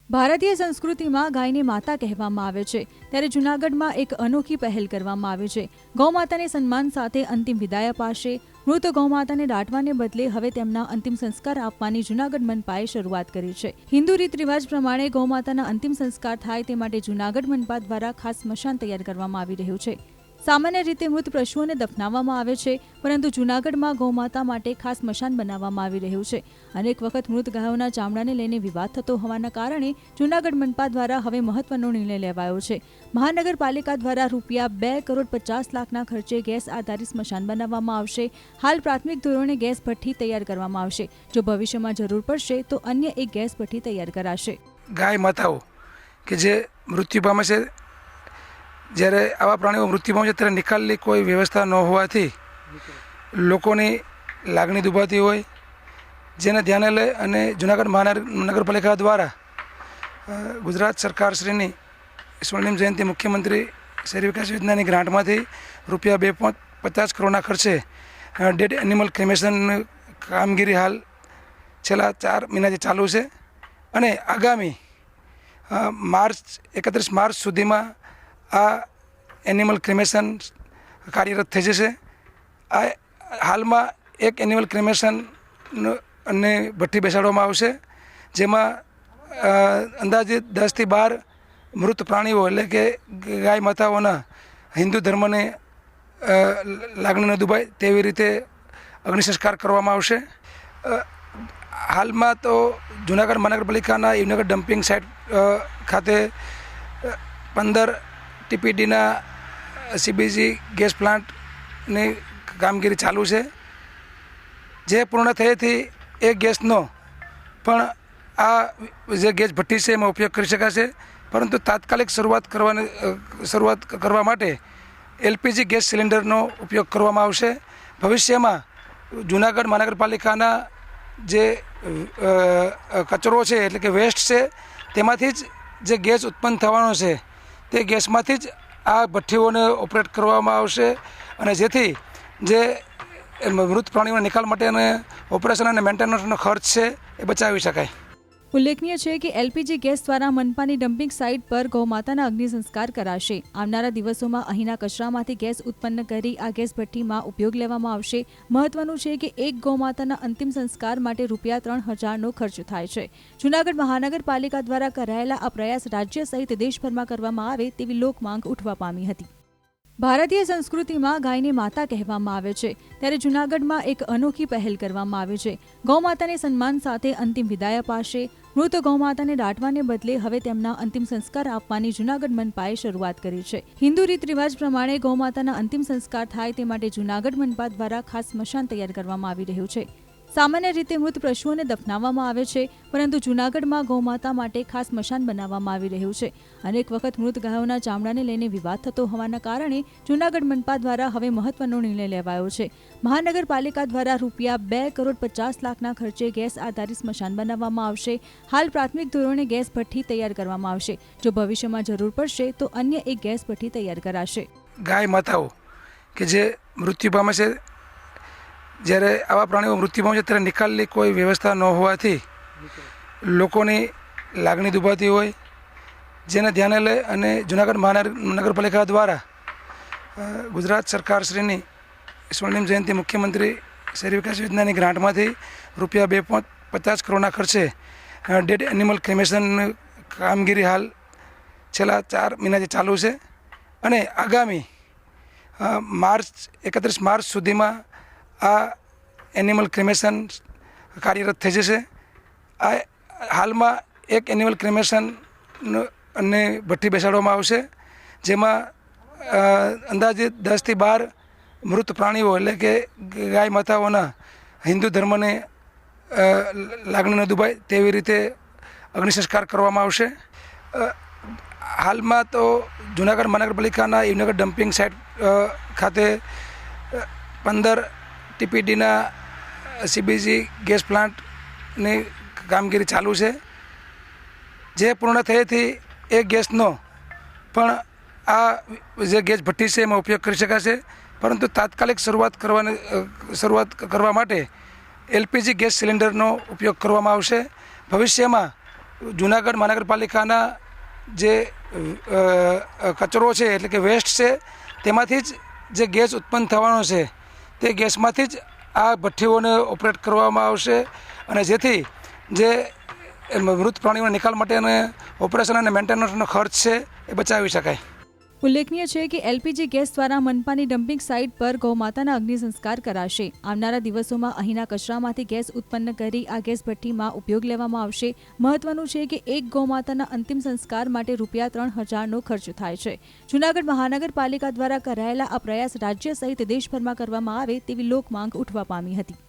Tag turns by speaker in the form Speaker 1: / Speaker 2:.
Speaker 1: ભારતીય સંસ્કૃતિમાં ગાયને માતા કહેવામાં આવે છે, ત્યારે જૂનાગઢમાં એક અનોખી પહેલ કરવામાં આવી છે. ગૌમાતાને સન્માન સાથે અંતિમ વિદાય અપાશે. મૃત ગૌમાતાને દાટવાને બદલે હવે તેમના અંતિમ સંસ્કાર આપવાની જૂનાગઢ મનપાએ શરૂઆત કરી છે. હિન્દુ રીત રિવાજ પ્રમાણે ગૌમાતાના અંતિમ સંસ્કાર થાય તે માટે જૂનાગઢ મનપા દ્વારા ખાસ સ્મશાન તૈયાર કરવામાં આવી રહ્યું છે. સામાન્ય રીતે મૃત પશુઓને દફનાવવામાં આવે છે, પરંતુ જૂનાગઢમાં ગૌમાતા માટે ખાસ સ્મશાન બનાવવામાં આવી રહ્યું છે. અનેક વખત મૃત ગાયોના ચામડાને લઈને વિવાદ થતો હોવાના કારણે જૂનાગઢ મનપા દ્વારા હવે મહત્વનો નિર્ણય લેવાયો છે. મહાનગરપાલિકા દ્વારા ₹2,50,00,000 ખર્ચે ગેસ આધારિત સ્મશાન બનાવવામાં આવશે. હાલ પ્રાથમિક ધોરણે ગેસ ભઠ્ઠી તૈયાર કરવામાં આવશે. જો ભવિષ્યમાં જરૂર પડશે તો અન્ય એક ગેસ ભઠ્ઠી તૈયાર કરાશે.
Speaker 2: ગાય માતાઓ કે જે મૃત્યુ પામે છે, જ્યારે આવા પ્રાણીઓ મૃત્યુ પામે છે ત્યારે નિકાલની કોઈ વ્યવસ્થા ન હોવાથી લોકોની લાગણી દુભાતી હોય, જેને ધ્યાને લઈ અને જૂનાગઢ મહાનગરપાલિકા દ્વારા ગુજરાત સરકારશ્રીની સ્વર્ણિમ જયંતિ મુખ્યમંત્રી શહેરી વિકાસ યોજનાની ગ્રાન્ટમાંથી ₹2,50 કરોડના ખર્ચે ડેડ એનિમલ ક્રેમેશનની કામગીરી હાલ છેલ્લા 4 મહિનાથી ચાલુ છે અને આગામી 31 માર્ચ સુધીમાં આ એનિમલ ક્રેમેશન કાર્યરત થઈ જશે. આ હાલમાં એક એનિમલ ક્રેમેશન અને ભઠ્ઠી બેસાડવામાં આવશે, જેમાં અંદાજિત 10 થી 12 મૃત પ્રાણીઓ એટલે કે ગાય માતાઓના હિન્દુ ધર્મને લાગણી ન દુભાય તેવી રીતે અગ્નિ સંસ્કાર કરવામાં આવશે. હાલમાં તો જૂનાગઢ મહાનગરપાલિકાના યુવનગર ડમ્પિંગ સાઇટ ખાતે 15 TPDના CBG ગેસ પ્લાન્ટની કામગીરી ચાલુ છે, જે પૂર્ણ થયેથી એ ગેસનો પણ આ જે ગેસ ભઠ્ઠી છે એમાં ઉપયોગ કરી શકાશે. પરંતુ તાત્કાલિક શરૂઆત કરવા માટે LPG ગેસ સિલિન્ડરનો ઉપયોગ કરવામાં આવશે. ભવિષ્યમાં જૂનાગઢ મહાનગરપાલિકાના જે કચરો છે એટલે કે વેસ્ટ છે તેમાંથી જ જે ગેસ ઉત્પન્ન થવાનો છે તે ગેસમાંથી જ આ ભઠ્ઠીઓને ઓપરેટ કરવામાં આવશે અને જેથી જે મૃત પ્રાણીઓના નિકાલ માટે ઓપરેશન અને મેન્ટેનન્સનો ખર્ચ છે એ બચાવી શકાય.
Speaker 1: ઉલ્લેખનીય છે કે LPG ગેસ દ્વારા મનપાની ડમ્પિંગ સાઇટ પર ગૌમાતાના અગ્નિ સંસ્કાર કરાશે. આવનારા દિવસોમાં અહીંના કચરામાંથી ગેસ ઉત્પન્ન કરી આ ગેસ ભઠ્ઠીમાં ઉપયોગ લેવામાં આવશે. મહત્વનું છે કે એક ગૌમાતાના અંતિમ સંસ્કાર માટે ₹3,000નો ખર્ચ થાય છે. જૂનાગઢ મહાનગરપાલિકા દ્વારા કરાયેલા આ પ્રયાસ રાજ્ય સહિત દેશભરમાં કરવામાં આવે તેવી લોકમાંગ ઉઠવા પામી હતી. ભારતીય સંસ્કૃતિમાં ગાયને માતા કહેવામાં આવે છે, ત્યારે જૂનાગઢમાં એક અનોખી પહેલ કરવામાં આવી છે. ગૌમાતાને સન્માન સાથે અંતિમ વિદાય અપાશે. મૃત ગૌમાતાને દાટવાને બદલે હવે તેમના અંતિમ સંસ્કાર આપવાની જૂનાગઢ મનપાએ શરૂઆત કરી છે. હિન્દુ રીત રિવાજ પ્રમાણે ગૌમાતાના અંતિમ સંસ્કાર થાય તે માટે જૂનાગઢ મનપા દ્વારા ખાસ સ્મશાન તૈયાર કરવામાં આવી રહ્યું છે. સામાન્ય રીતે મૃત પશુઓને દફનાવવામાં આવે છે, પરંતુ જૂનાગઢમાં ગૌમાતા માટે ખાસ સ્મશાન બનાવવામાં આવી રહ્યું છે. અનેક વખત મૃત ગાયોના ચામડાને લઈને વિવાદ થતો હોવાના કારણે જૂનાગઢ મનપા દ્વારા હવે મહત્વનો નિર્ણય લેવાયો છે. મહાનગરપાલિકા દ્વારા ₹2,50,00,000 ખર્ચે ગેસ આધારિત સ્મશાન બનાવવામાં આવશે. હાલ પ્રાથમિક ધોરણે ગેસ ભઠ્ઠી તૈયાર કરવામાં આવશે. જો ભવિષ્યમાં જરૂર પડશે તો અન્ય એક ગેસ ભઠ્ઠી તૈયાર કરાશે.
Speaker 2: ગાય માતાઓ કે જે મૃત્યુ પામે છે, જ્યારે આવા પ્રાણીઓ મૃત્યુ પામે છે ત્યારે નિકાલની કોઈ વ્યવસ્થા ન હોવાથી લોકોની લાગણી દુભાતી હોય, જેને ધ્યાને લઈ અને જૂનાગઢ મહાનગરપાલિકા દ્વારા ગુજરાત સરકારશ્રીની સ્વર્ણિમ જયંતિ મુખ્યમંત્રી શહેરી વિકાસ યોજનાની ગ્રાન્ટમાંથી ₹2,50 કરોડના ખર્ચે ડેડ એનિમલ ક્રેમેશનની કામગીરી હાલ છેલ્લા 4 મહિનાથી ચાલુ છે અને આગામી 31 માર્ચ સુધીમાં આ એનિમલ ક્રેમેશન કાર્યરત થઈ જશે. આ હાલમાં એક એનિમલ ક્રેમેશન અને ભઠ્ઠી બેસાડવામાં આવશે, જેમાં અંદાજિત 10 થી 12 મૃત પ્રાણીઓ એટલે કે ગાય માતાઓના હિન્દુ ધર્મને લાગણી ન દુભાય તેવી રીતે અગ્નિ સંસ્કાર કરવામાં આવશે. હાલમાં તો જૂનાગઢ મહાનગરપાલિકાના યુવનગર ડમ્પિંગ સાઇટ ખાતે 15 TPDના CBG ગેસ પ્લાન્ટની કામગીરી ચાલુ છે, જે પૂર્ણ થયેથી એ ગેસનો પણ આ જે ગેસ ભઠ્ઠી છે એમાં ઉપયોગ કરી શકાશે. પરંતુ તાત્કાલિક શરૂઆત કરવા માટે LPG ગેસ સિલિન્ડરનો ઉપયોગ કરવામાં આવશે. ભવિષ્યમાં જુનાગઢ મહાનગરપાલિકાના જે કચરો છે એટલે કે વેસ્ટ છે તેમાંથી જ જે ગેસ ઉત્પન્ન થવાનો છે તે ગેસમાંથી જ આ ભઠ્ઠીઓને ઓપરેટ કરવામાં આવશે અને જેથી જે મૃત પ્રાણીઓના નિકાલ માટેનો ઓપરેશન અને મેન્ટેનન્સનો ખર્ચ છે એ બચાવી શકાય.
Speaker 1: ઉલ્લેખનીય છે કે એલપીજી ગેસ દ્વારા મનપાની ડમ્પિંગ સાઇટ પર ગૌમાતાના અગ્નિ સંસ્કાર કરાશે. આવનારા દિવસોમાં અહીંના કચરામાંથી ગેસ ઉત્પન્ન કરી આ ગેસ ભઠ્ઠીમાં ઉપયોગ લેવામાં આવશે. મહત્વનું છે કે એક ગૌમાતાના અંતિમ સંસ્કાર માટે ₹3,000નો ખર્ચ થાય છે. જૂનાગઢ મહાનગરપાલિકા દ્વારા કરાયેલા આ પ્રયાસ રાજ્ય સહિત દેશભરમાં કરવામાં આવે તેવી લોકમાંગ ઉઠવા પામી હતી.